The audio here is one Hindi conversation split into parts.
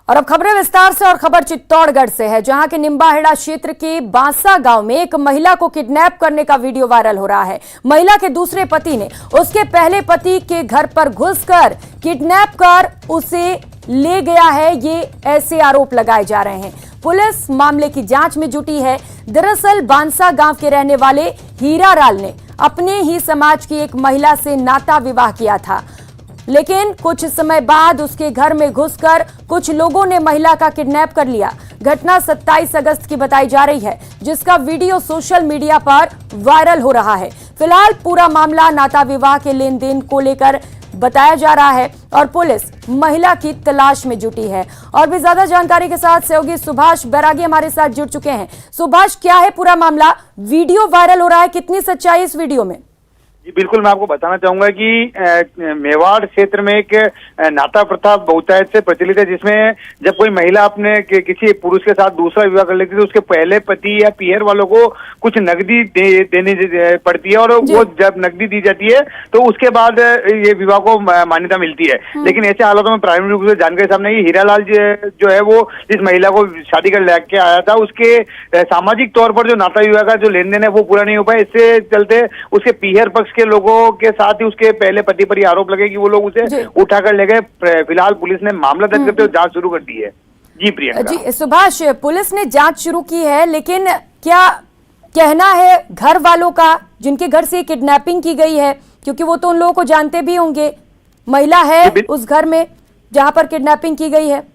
और अब खबरें विस्तार से। और खबर चित्तौड़गढ़ से है, जहां के निम्बाहेड़ा क्षेत्र के बांसा गांव में एक महिला को किडनैप करने का वीडियो वायरल हो रहा है। महिला के दूसरे पति ने उसके पहले पति के घर पर घुसकर किडनैप कर उसे ले गया है, ये ऐसे आरोप लगाए जा रहे हैं। पुलिस मामले की जांच में जुटी है। दरअसल बांसा गांव के रहने वाले हीरालाल ने अपने ही समाज की एक महिला से नाता विवाह किया था, लेकिन कुछ समय बाद उसके घर में घुसकर कुछ लोगों ने महिला का किडनैप कर लिया। घटना 27 अगस्त की बताई जा रही है, जिसका वीडियो सोशल मीडिया पर वायरल हो रहा है। फिलहाल पूरा मामला नाता विवाह के लेन देन को लेकर बताया जा रहा है और पुलिस महिला की तलाश में जुटी है। और भी ज्यादा जानकारी के साथ सहयोगी सुभाष बैरागी हमारे साथ जुड़ चुके हैं। सुभाष, क्या है पूरा मामला? वीडियो वायरल हो रहा है, कितनी सच्चाई इस वीडियो में? जी बिल्कुल, मैं आपको बताना चाहूंगा कि मेवाड़ क्षेत्र में एक नाता प्रथा बहुतायत से प्रचलित है, जिसमें जब कोई महिला अपने किसी पुरुष के साथ दूसरा विवाह कर लेती है तो उसके पहले पति या पीहर वालों को कुछ नकदी देनी पड़ती है, और वो जब नकदी दी जाती है तो उसके बाद ये विवाह को मान्यता मिलती है। लेकिन ऐसे हालातों में प्राइमरी रूप से जानकारी सामने आई, हीरालाल जो है वो जिस महिला को शादी कर लेके आया था, उसके सामाजिक तौर पर जो नाता विवाह का जो लेन देन है वो पूरा नहीं हो पाया। इससे चलते उसके पीहर पक्ष के लोगों के साथ ही उसके पहले पति पर आरोप लगे कि वो लोग उसे उठाकर ले गए। फिलहाल पुलिस ने मामला दर्ज करते हुए जांच शुरू कर दी है। जी प्रियंका। जी सुभाष, पुलिस ने जांच शुरू की है, लेकिन क्या कहना है घर वालों का जिनके घर से किडनैपिंग की गई है? क्योंकि वो तो उन लोगों को जानते भी होंगे, महिला है उस घर में जहां पर किडनैपिंग की गई है।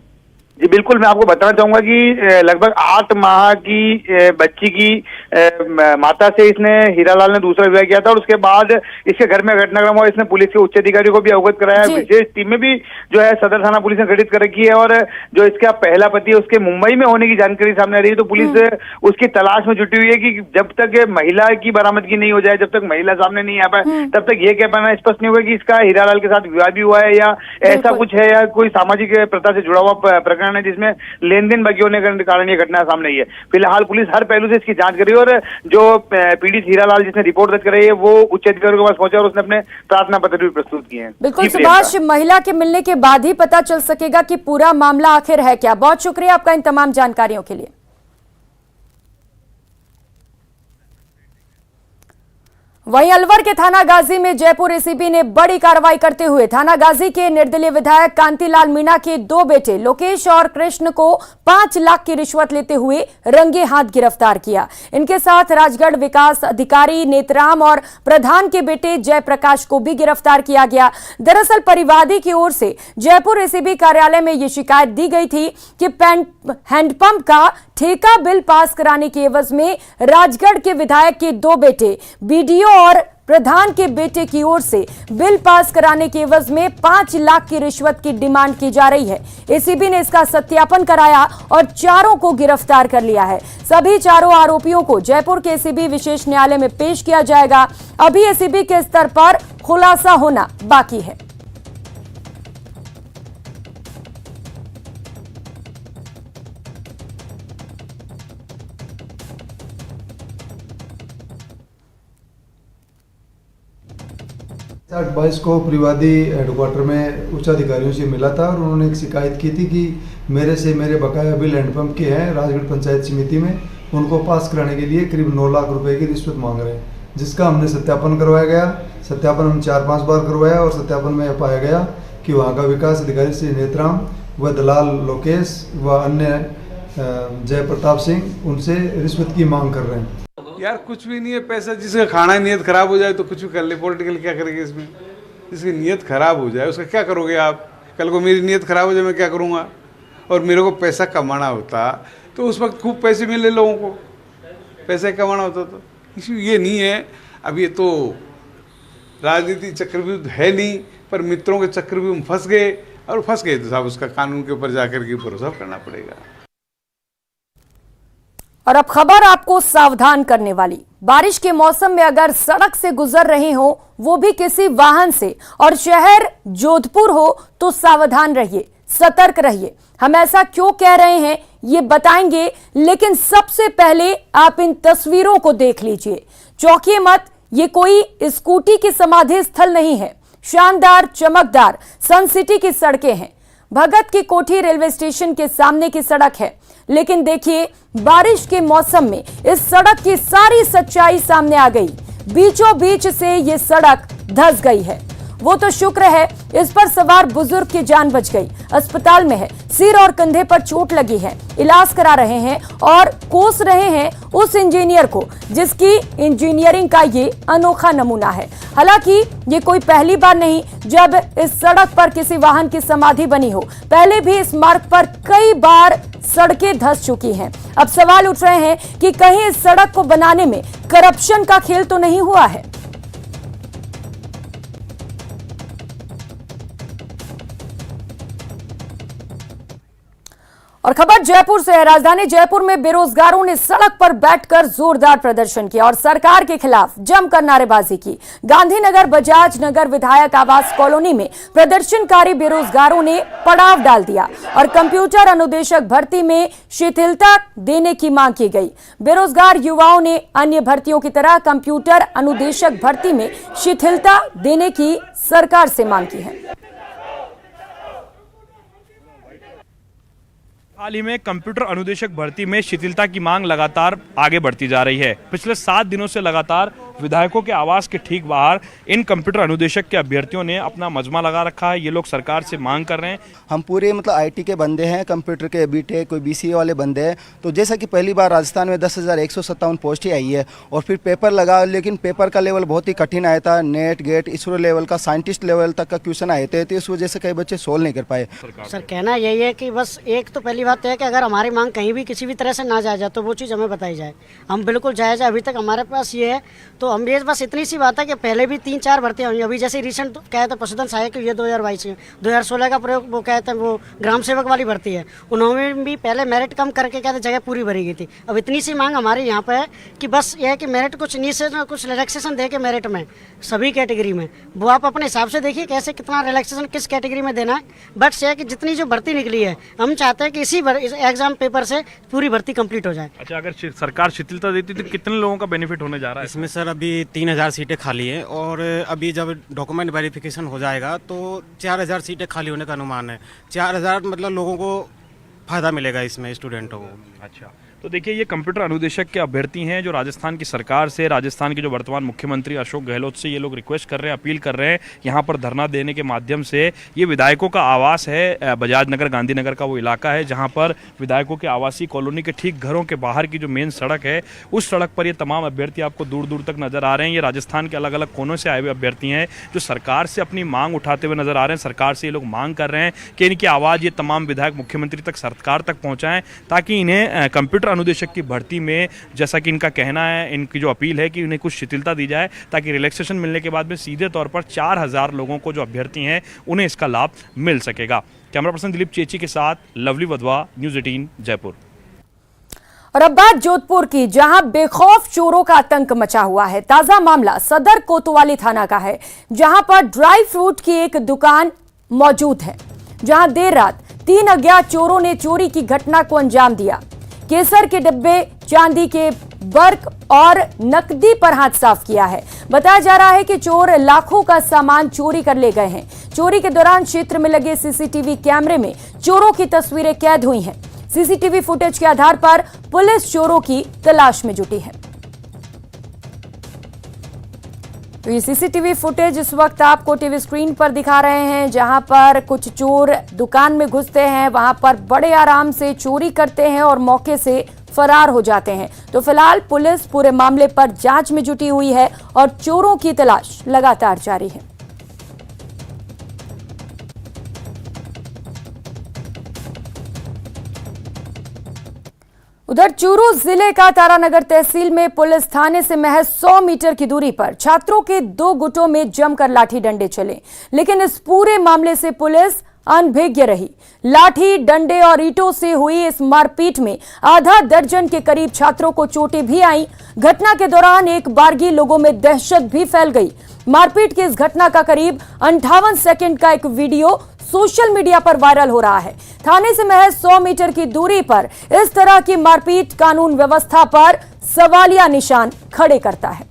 जी बिल्कुल, मैं आपको बताना चाहूंगा कि लगभग 8 माह की बच्ची की माता से इसने हीरालाल ने दूसरा विवाह किया था, और उसके बाद इसके घर में घटनाक्रम हुआ। इसने पुलिस के उच्च अधिकारियों को भी अवगत कराया। विशेष टीमें भी जो है सदर थाना पुलिस ने गठित कर रखी है, और जो इसका पहला पति है उसके मुंबई में होने की जानकारी सामने आ रही है। तो पुलिस उसकी तलाश में जुटी हुई है कि जब तक महिला की बरामदगी नहीं हो जाए, जब तक महिला सामने नहीं आ पाए, तब तक ये कह पाना स्पष्ट नहीं होगा कि इसका हीरालाल के साथ विवाह भी हुआ है या ऐसा कुछ है, या कोई सामाजिक प्रथा से जुड़ा हुआ प्रकरण है जिसमें लेन देन बाकी होने के कारण ये घटना सामने आई है। फिलहाल पुलिस हर पहलू से इसकी जांच कर रही है, और जो पीड़ित हीरालाल जिसने रिपोर्ट दर्ज कराई है वो उच्च अधिकारियों के पास पहुंचा और उसने अपने प्रार्थना पत्र भी प्रस्तुत किए हैं। बिल्कुल सुभाष, महिला के मिलने के बाद ही पता चल सकेगा कि पूरा मामला आखिर है क्या। बहुत शुक्रिया आपका इन तमाम जानकारियों के लिए। वहीं अलवर के थाना गाजी में जयपुर एसीबी ने बड़ी कार्रवाई करते हुए थाना गाजी के निर्दलीय विधायक कांतिलाल मीणा के 2 बेटे लोकेश और कृष्ण को 5 लाख की रिश्वत लेते हुए रंगे हाथ गिरफ्तार किया। इनके साथ राजगढ़ विकास अधिकारी नेतराम और प्रधान के बेटे जयप्रकाश को भी गिरफ्तार किया गया। दरअसल परिवादी की ओर से जयपुर एसीबी कार्यालय में यह शिकायत दी गई थी कि हैंडपंप का ठेका बिल पास कराने के एवज में राजगढ़ के विधायक के 2 बेटे बीडीओ और प्रधान के बेटे की ओर से बिल पास कराने के एवज में 5 लाख की रिश्वत की डिमांड की जा रही है। एसीबी ने इसका सत्यापन कराया और चारों को गिरफ्तार कर लिया है। सभी चारों आरोपियों को जयपुर के एसीबी विशेष न्यायालय में पेश किया जाएगा। अभी एसीबी के स्तर पर खुलासा होना बाकी है। बाईस को परिवादी हेडक्वार्टर में उच्च अधिकारियों से मिला था, और उन्होंने एक शिकायत की थी कि मेरे बकाया बिल हैंडपंप के हैं राजगढ़ पंचायत समिति में, उनको पास कराने के लिए करीब 9 लाख रुपए की रिश्वत मांग रहे हैं, जिसका हमने सत्यापन करवाया गया। सत्यापन हम 4-5 बार करवाया, और सत्यापन में पाया गया कि वहाँ का विकास अधिकारी श्री नेतराम व दलाल लोकेश व अन्य जयप्रताप सिंह उनसे रिश्वत की मांग कर रहे हैं। यार कुछ भी नहीं है, पैसा जिसका खाना नीयत खराब हो जाए तो कुछ भी कर ले। पॉलिटिकल क्या करेंगे इसमें? जिसकी नीयत खराब हो जाए उसका क्या करोगे आप? कल को मेरी नीयत खराब हो जाए मैं क्या करूँगा? और मेरे को पैसा कमाना होता तो उस वक्त खूब पैसे मिले लोगों को, पैसे कमाना होता तो इशू ये नहीं है। अब ये तो राजनीति चक्रव्यूह है नहीं, पर मित्रों के चक्रव्यूह में फंस गए, और फंस गए तो साहब उसका कानून के ऊपर जाकर के भरोसा करना पड़ेगा। और अब खबर आपको सावधान करने वाली। बारिश के मौसम में अगर सड़क से गुजर रहे हो, वो भी किसी वाहन से, और शहर जोधपुर हो, तो सावधान रहिए, सतर्क रहिए। हम ऐसा क्यों कह रहे हैं ये बताएंगे, लेकिन सबसे पहले आप इन तस्वीरों को देख लीजिए। चौंकिए मत, ये कोई स्कूटी की समाधि स्थल नहीं है। शानदार चमकदार सन सिटी की सड़कें हैं। भगत की कोठी रेलवे स्टेशन के सामने की सड़क है, लेकिन देखिए बारिश के मौसम में इस सड़क की सारी सच्चाई सामने आ गई। बीचों बीच से ये सड़क धंस गई है। वो तो शुक्र है इस पर सवार बुजुर्ग की जान बच गई। अस्पताल में है, सिर और कंधे पर चोट लगी है, इलाज करा रहे हैं और कोस रहे हैं उस इंजीनियर को जिसकी इंजीनियरिंग का ये अनोखा नमूना है। हालांकि ये कोई पहली बार नहीं जब इस सड़क पर किसी वाहन की समाधि बनी हो। पहले भी इस मार्ग पर कई बार सड़कें धंस चुकी हैं। अब सवाल उठ रहे हैं कि कहीं इस सड़क को बनाने में करप्शन का खेल तो नहीं हुआ है। और खबर जयपुर से है। राजधानी जयपुर में बेरोजगारों ने सड़क पर बैठकर जोरदार प्रदर्शन किया और सरकार के खिलाफ जमकर नारेबाजी की। गांधीनगर बजाज नगर विधायक आवास कॉलोनी में प्रदर्शनकारी बेरोजगारों ने पड़ाव डाल दिया और कंप्यूटर अनुदेशक भर्ती में शिथिलता देने की मांग की गई। बेरोजगार युवाओं ने अन्य भर्तियों की तरह कंप्यूटर अनुदेशक भर्ती में शिथिलता देने की सरकार से मांग की है। हाल ही में कंप्यूटर अनुदेशक भर्ती में शिथिलता की मांग लगातार आगे बढ़ती जा रही है। पिछले 7 दिनों से लगातार विधायकों के आवास के ठीक बाहर इन कंप्यूटर अनुदेशक के अभ्यर्थियों ने अपना मजमा लगा रखा है। ये लोग सरकार से मांग कर रहे हैं। हम पूरे आईटी के बंदे हैं, कंप्यूटर के बीटेक कोई बीसीए वाले बंदे हैं। तो जैसा कि पहली बार राजस्थान में 10,157 पोस्ट ही आई है और फिर पेपर लगा, लेकिन पेपर का लेवल बहुत ही कठिन आया था। नेट गेट इसरो लेवल का, साइंटिस्ट लेवल तक का क्वेश्चन आए थे, तो इस वजह से कई बच्चे सोल्व नहीं कर पाए। सर कहना यही है कि बस एक तो पहली बात है कि अगर हमारी मांग कहीं भी किसी भी तरह से ना जाए तो वो चीज़ हमें बताई जाए। हम बिल्कुल जायज़ है, अभी तक हमारे पास ये है। तो हम ये बस इतनी सी बात है कि पहले भी 3-4 भर्तियाँ हुई। अभी जैसे रिसेंट कहे थे पशुधन सहायक, ये 2022 में 2016 का प्रयोग वो कहते हैं वो ग्राम सेवक वाली भर्ती है, उन्होंने भी पहले मेरिट कम करके कहते जगह पूरी भरी गई थी। अब इतनी सी मांग हमारे यहाँ पे है कि बस ये है कि मेरिट कुछ नीचे कुछ रिलैक्सेशन दे के मेरिट में सभी कैटेगरी में वो आप अपने हिसाब से देखिए कैसे कितना रिलैक्सेशन किस कैटेगरी में देना है। बट से है कि जितनी जो भर्ती निकली है हम चाहते हैं कि इसी एग्जाम पेपर से पूरी भर्ती कंप्लीट हो जाए। अच्छा, अगर सरकार शिथिलता देती तो कितने लोगों का बेनिफिट होने जा रहा है इसमें? सर अभी 3,000 सीटें खाली हैं और अभी जब डॉक्यूमेंट वेरिफिकेशन हो जाएगा तो 4,000 सीटें खाली होने का अनुमान है। 4,000 मतलब लोगों को फायदा मिलेगा इसमें, स्टूडेंटों को। अच्छा, तो देखिए ये कंप्यूटर अनुदेशक के अभ्यर्थी हैं जो राजस्थान की सरकार से, राजस्थान के जो वर्तमान मुख्यमंत्री अशोक गहलोत से ये लोग रिक्वेस्ट कर रहे हैं, अपील कर रहे हैं यहाँ पर धरना देने के माध्यम से। ये विधायकों का आवास है, बजाज नगर गांधीनगर का वो इलाका है जहाँ पर विधायकों के आवासीय कॉलोनी के ठीक घरों के बाहर की जो मेन सड़क है उस सड़क पर ये तमाम अभ्यर्थी आपको दूर दूर तक नजर आ रहे हैं। ये राजस्थान के अलग अलग कोनों से आए हुए अभ्यर्थी हैं जो सरकार से अपनी मांग उठाते हुए नजर आ रहे हैं। सरकार से ये लोग मांग कर रहे हैं कि इनकी आवाज़ ये तमाम विधायक मुख्यमंत्री तक, सरकार तक पहुँचाएं ताकि इन्हें कंप्यूटर अनुदेशक की भर्ती में, जैसा कि इनका कहना है, इनकी जो अपील है कि उन्हें कुछ शिथिलता दी जाए ताकि रिलैक्सेशन मिलने के बाद में सीधे तौर पर 4,000 लोगों को जो अभ्यर्थी हैं उन्हें इसका लाभ मिल सकेगा। कैमरा पर्सन दिलीप चेची के साथ लवली वधवा, न्यूज़ 18 जयपुर। और अब बात जोधपुर की, जहां बेखौफ चोरों का आतंक मचा हुआ है। ताजा मामला सदर कोतवाली थाना का है, जहां पर ड्राई फ्रूट की एक दुकान मौजूद है, जहां देर रात 3 अज्ञात चोरों ने चोरी की घटना को अंजाम दिया। केसर के डिब्बे, चांदी के बर्क और नकदी पर हाथ साफ किया है। बताया जा रहा है कि चोर लाखों का सामान चोरी कर ले गए हैं। चोरी के दौरान क्षेत्र में लगे सीसीटीवी कैमरे में चोरों की तस्वीरें कैद हुई हैं। सीसीटीवी फुटेज के आधार पर पुलिस चोरों की तलाश में जुटी है। तो ये सीसीटीवी फुटेज इस वक्त आपको टीवी स्क्रीन पर दिखा रहे हैं, जहां पर कुछ चोर दुकान में घुसते हैं, वहां पर बड़े आराम से चोरी करते हैं और मौके से फरार हो जाते हैं। तो फिलहाल पुलिस पूरे मामले पर जांच में जुटी हुई है और चोरों की तलाश लगातार जारी है। उधर चूरू जिले का तारानगर तहसील में पुलिस थाने से महज 100 मीटर की दूरी पर छात्रों के 2 गुटों में जमकर लाठी डंडे चले, लेकिन इस पूरे मामले से पुलिस अनभिज्ञ रही। लाठी डंडे और ईंटों से हुई इस मारपीट में आधा दर्जन के करीब छात्रों को चोटें भी आईं। घटना के दौरान एक बारगी लोगों में दहशत भी फैल गई। मारपीट की इस घटना का करीब 58 सेकंड का एक वीडियो सोशल मीडिया पर वायरल हो रहा है। थाने से महज 100 मीटर की दूरी पर इस तरह की मारपीट कानून व्यवस्था पर सवालिया निशान खड़े करता है।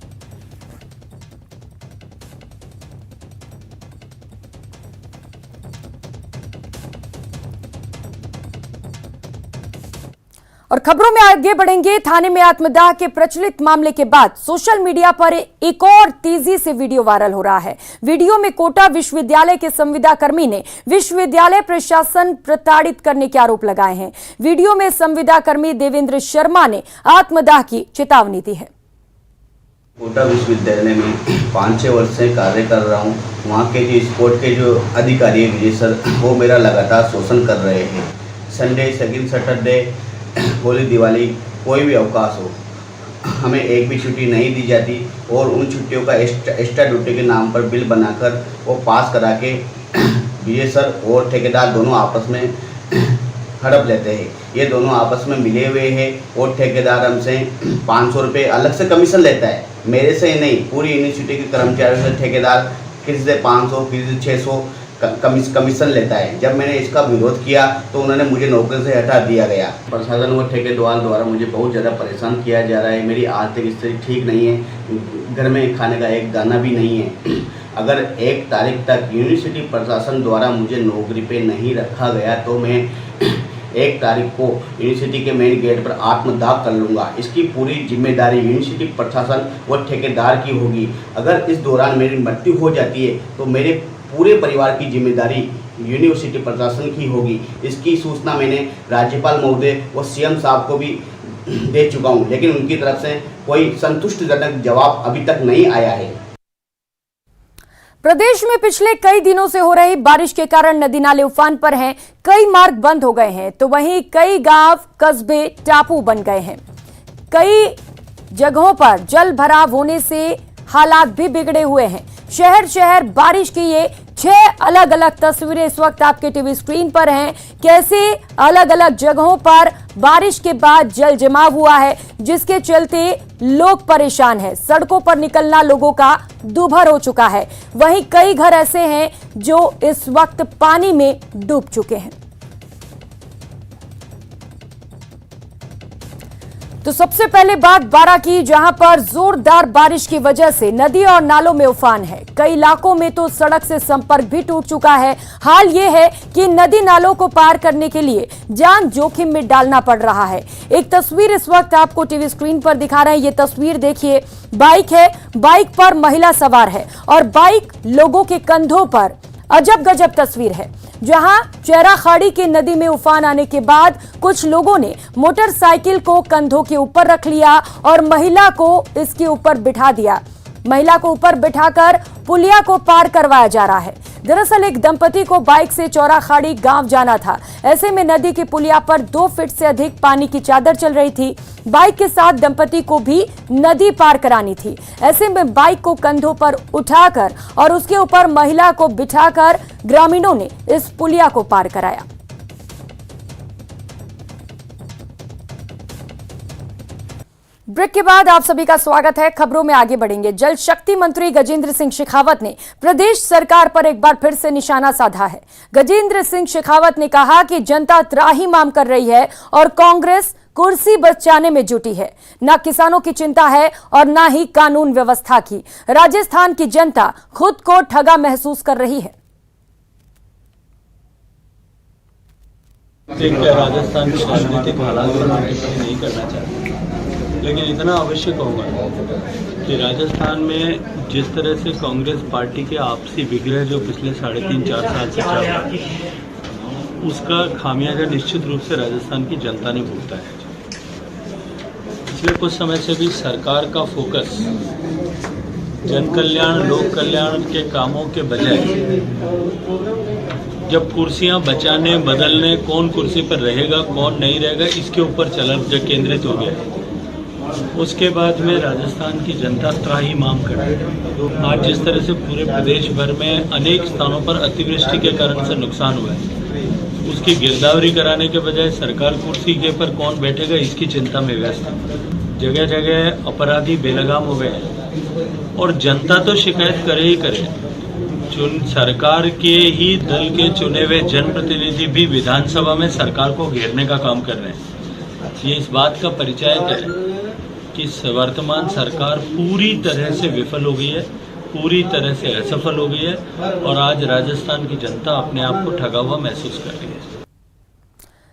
और खबरों में आगे बढ़ेंगे। थाने में आत्मदाह के प्रचलित मामले के बाद सोशल मीडिया पर एक और तेजी से वीडियो वायरल हो रहा है। वीडियो में कोटा विश्वविद्यालय के संविदा कर्मी ने विश्वविद्यालय प्रशासन प्रताड़ित करने के आरोप लगाए हैं। वीडियो में संविदा कर्मी देवेंद्र शर्मा ने आत्मदाह की चेतावनी दी है। कोटा विश्वविद्यालय में 5-6 वर्ष से कार्य कर रहा हूँ। वहाँ के जो स्पोर्ट के जो अधिकारी हैं विजय सर, वो मेरा लगातार शोषण कर रहे हैं। Sunday, second Saturday, Holi, Diwali, कोई भी अवकाश हो, हमें एक भी छुट्टी नहीं दी जाती और उन छुट्टियों का एक्स्ट्रा ड्यूटी के नाम पर बिल बनाकर वो पास करा के विजय सर और ठेकेदार दोनों आपस में हड़प लेते हैं। ये दोनों आपस में मिले हुए हैं और ठेकेदार हमसे 500 रुपये अलग से कमीशन लेता है। मेरे से नहीं, पूरी यूनिवर्सिटी के कर्मचारियों से ठेकेदार किसी से 500, किसी से 600 कमीशन लेता है। जब मैंने इसका विरोध किया तो उन्होंने मुझे नौकरी से हटा दिया गया। प्रशासन व ठेकेदार द्वारा मुझे बहुत ज़्यादा परेशान किया जा रहा है। मेरी आर्थिक स्थिति ठीक नहीं है, घर में खाने का एक दाना भी नहीं है। अगर 1 तारीख तक यूनिवर्सिटी प्रशासन द्वारा मुझे नौकरी पे नहीं रखा गया तो मैं 1 तारीख को यूनिवर्सिटी के मेन गेट पर आत्मदाह कर लूँगा। इसकी पूरी जिम्मेदारी यूनिवर्सिटी प्रशासन व ठेकेदार की होगी। अगर इस दौरान मेरी मृत्यु हो जाती है तो मेरे पूरे परिवार की जिम्मेदारी यूनिवर्सिटी प्रशासन की होगी। इसकी सूचना मैंने राज्यपाल महोदय व सीएम साहब को भी दे चुका हूँ, लेकिन उनकी तरफ से कोई संतुष्टिजनक जवाब अभी तक नहीं आया है। प्रदेश में पिछले कई दिनों से हो रही बारिश के कारण नदी नाले उफान पर हैं, कई मार्ग बंद हो गए हैं, तो वहीं कई गांव, कस्बे टापू बन गए हैं। कई जगहों पर जल भराव होने से हालात भी बिगड़े हुए हैं। शहर शहर बारिश की ये 6 अलग अलग तस्वीरें इस वक्त आपके टीवी स्क्रीन पर हैं। कैसे अलग अलग जगहों पर बारिश के बाद जल जमाव हुआ है, जिसके चलते लोग परेशान हैं। सड़कों पर निकलना लोगों का दूभर हो चुका है। वहीं कई घर ऐसे हैं जो इस वक्त पानी में डूब चुके हैं। तो सबसे पहले बात बारां की, जहां पर जोरदार बारिश की वजह से नदी और नालों में उफान है। कई इलाकों में तो सड़क से संपर्क भी टूट चुका है। हाल ये है कि नदी नालों को पार करने के लिए जान जोखिम में डालना पड़ रहा है। एक तस्वीर इस वक्त आपको टीवी स्क्रीन पर दिखा रहे हैं। ये तस्वीर देखिए, बाइक है, बाइक पर महिला सवार है और बाइक लोगों के कंधों पर। अजब गजब तस्वीर है, जहां चेरा खाड़ी की नदी में उफान आने के बाद कुछ लोगों ने मोटरसाइकिल को कंधों के ऊपर रख लिया और महिला को इसके ऊपर बिठा दिया। महिला को ऊपर बिठाकर पुलिया को पार करवाया जा रहा है। दरअसल एक दंपति को बाइक से चौरा खाड़ी गांव जाना था। ऐसे में नदी की पुलिया पर 2 फीट से अधिक पानी की चादर चल रही थी। बाइक के साथ दंपति को भी नदी पार करानी थी। ऐसे में बाइक को कंधों पर उठाकर और उसके ऊपर महिला को बिठाकर ग्रामीणों ने इस पुलिया को पार कराया। ब्रेक के बाद आप सभी का स्वागत है। खबरों में आगे बढ़ेंगे। जल शक्ति मंत्री गजेंद्र सिंह शेखावत ने प्रदेश सरकार पर एक बार फिर से निशाना साधा है। गजेंद्र सिंह शेखावत ने कहा कि जनता त्राहिमाम कर रही है और कांग्रेस कुर्सी बचाने में जुटी है। न किसानों की चिंता है और न ही कानून व्यवस्था की। राजस्थान की जनता खुद को ठगा महसूस कर रही है। राजस्थान के राजनीतिक हालात पर मैं टिप्पणी नहीं करना चाहता, लेकिन इतना अवश्य कहूँगा कि राजस्थान में जिस तरह से कांग्रेस पार्टी के आपसी विग्रह जो पिछले 3.5-4 साल से चल रहा है, उसका खामियाजा निश्चित रूप से राजस्थान की जनता ने भुगता है। पिछले कुछ समय से भी सरकार का फोकस जन कल्याण, लोक कल्याण के कामों के बजाय जब कुर्सियां बचाने, बदलने, कौन कुर्सी पर रहेगा, कौन नहीं रहेगा, इसके ऊपर जब केंद्रित हो गया है। उसके बाद में राजस्थान की जनता त्राहिमाम कर रही है। आज जिस तरह से पूरे प्रदेश भर में अनेक स्थानों पर अतिवृष्टि के कारण से नुकसान हुआ है, उसकी गिरदावरी कराने के बजाय सरकार कुर्सी के पर कौन बैठेगा इसकी चिंता में व्यस्त है। जगह जगह अपराधी बेलगाम हो गए हैं और जनता तो शिकायत करे ही करे। सरकार के ही दल के चुने हुए जनप्रतिनिधि भी विधानसभा में सरकार को घेरने का काम कर रहे हैं। ये इस बात का परिचय है कि वर्तमान सरकार पूरी तरह से विफल हो गई है, पूरी तरह से असफल हो गई है और आज राजस्थान की जनता अपने आप को ठगा हुआ महसूस कर रही है।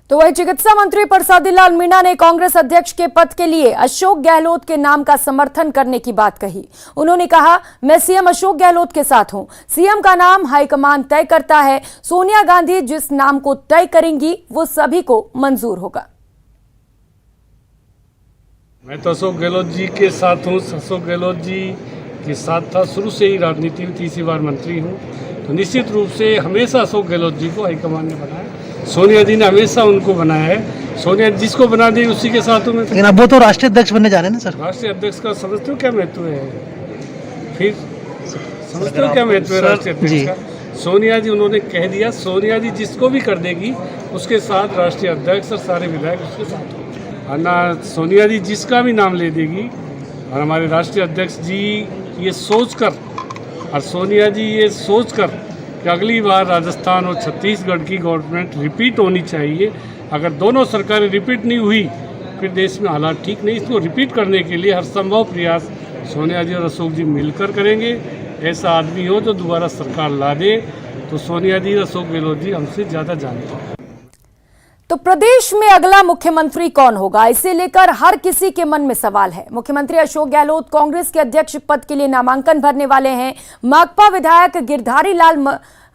तो वही चिकित्सा मंत्री प्रसादी लाल मीणा ने कांग्रेस अध्यक्ष के पद के लिए अशोक गहलोत के नाम का समर्थन करने की बात कही। उन्होंने कहा, मैं सीएम अशोक गहलोत के साथ हूं। सीएम का नाम हाईकमान तय करता है। सोनिया गांधी जिस नाम को तय करेंगी वो सभी को मंजूर होगा। मैं तो अशोक गहलोत जी के साथ हूँ। अशोक गहलोत जी के साथ था शुरू से ही, राजनीति में तीसरी बार मंत्री हूँ, तो निश्चित रूप से हमेशा अशोक गहलोत जी को हाईकमान ने बनाया। सोनिया जी ने हमेशा उनको बनाया है। सोनिया जिसको बना दी उसी के साथ हूँ मैं। लेकिन अब वो तो राष्ट्रीय अध्यक्ष बनने जा रहे हैं ना सर। राष्ट्रीय अध्यक्ष का समझते हो क्या महत्व है? फिर समझते हो क्या महत्व है राष्ट्रीय अध्यक्ष का? सोनिया जी उन्होंने कह दिया, सोनिया जी जिसको भी कर देगी उसके साथ राष्ट्रीय अध्यक्ष और सारे विधायक उसके साथ होंगे। ना सोनिया जी जिसका भी नाम ले देगी, और हमारे राष्ट्रीय अध्यक्ष जी ये सोचकर, और सोनिया जी ये सोचकर कि अगली बार राजस्थान और छत्तीसगढ़ की गवर्नमेंट रिपीट होनी चाहिए। अगर दोनों सरकारें रिपीट नहीं हुई फिर देश में हालात ठीक नहीं। इसको रिपीट करने के लिए हर संभव प्रयास सोनिया जी और अशोक जी मिलकर करेंगे। ऐसा आदमी हो जो दोबारा सरकार ला दे, तो सोनिया जी और अशोक गहलोत जी हमसे ज़्यादा जानते हैं। तो प्रदेश में अगला मुख्यमंत्री कौन होगा, इसे लेकर हर किसी के मन में सवाल है। मुख्यमंत्री अशोक गहलोत कांग्रेस के अध्यक्ष पद के लिए नामांकन भरने वाले हैं। माकपा विधायक गिरधारी लाल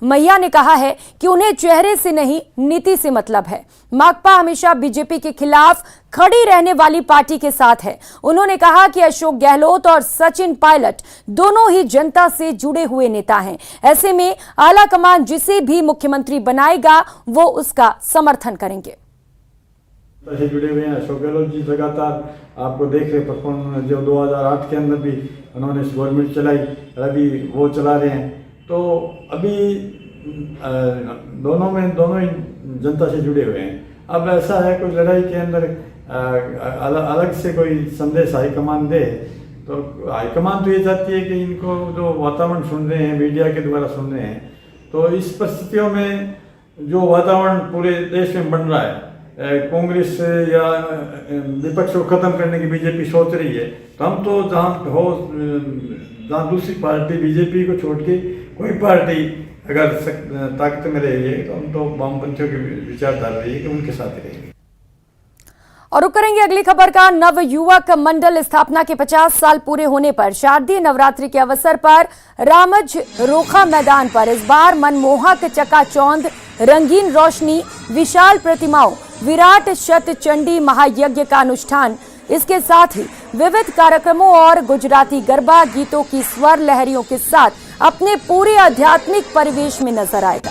मैया ने कहा है कि उन्हें चेहरे से नहीं नीति से मतलब है। माकपा हमेशा बीजेपी के खिलाफ खड़ी रहने वाली पार्टी के साथ है। उन्होंने कहा कि अशोक गहलोत और सचिन पायलट दोनों ही जनता से जुड़े हुए नेता हैं। ऐसे में आला कमान जिसे भी मुख्यमंत्री बनाएगा वो उसका समर्थन करेंगे। से जुड़े हुए हैं। अशोक गहलोत जी लगातार आपको देख रहे परफॉर्म, जो 2008 के अंदर भी उन्होंने गवर्नमेंट चलाई, अभी वो चला रहे हैं। तो अभी दोनों ही जनता से जुड़े हुए हैं। अब ऐसा है कोई लड़ाई के अंदर अलग से कोई संदेश हाईकमान दे, तो हाईकमान तो ये चाहती है कि इनको जो वातावरण सुन रहे हैं, मीडिया के द्वारा सुन रहे हैं, तो इस परिस्थितियों में जो वातावरण पूरे देश में बन रहा है, कांग्रेस या विपक्ष को खत्म करने की बीजेपी सोच रही है, तो हम तो जहाँ दूसरी पार्टी बीजेपी को छोड़ के कोई पार्टी अगर ताकत में रही है, तो हम तो वामपंथियों की विचारधारा रही है कि उनके साथ रहेंगे। और रुक करेंगे अगली खबर का। नव युवक मंडल स्थापना के 50 साल पूरे होने पर शारदीय नवरात्रि के अवसर पर रामज रोखा मैदान पर इस बार मनमोहक चकाचौंध, रंगीन रोशनी, विशाल प्रतिमाओं, विराट शतचंडी महायज्ञ का अनुष्ठान, इसके साथ ही विविध कार्यक्रमों और गुजराती गरबा गीतों की स्वर लहरियों के साथ अपने पूरे आध्यात्मिक परिवेश में नजर आएगा।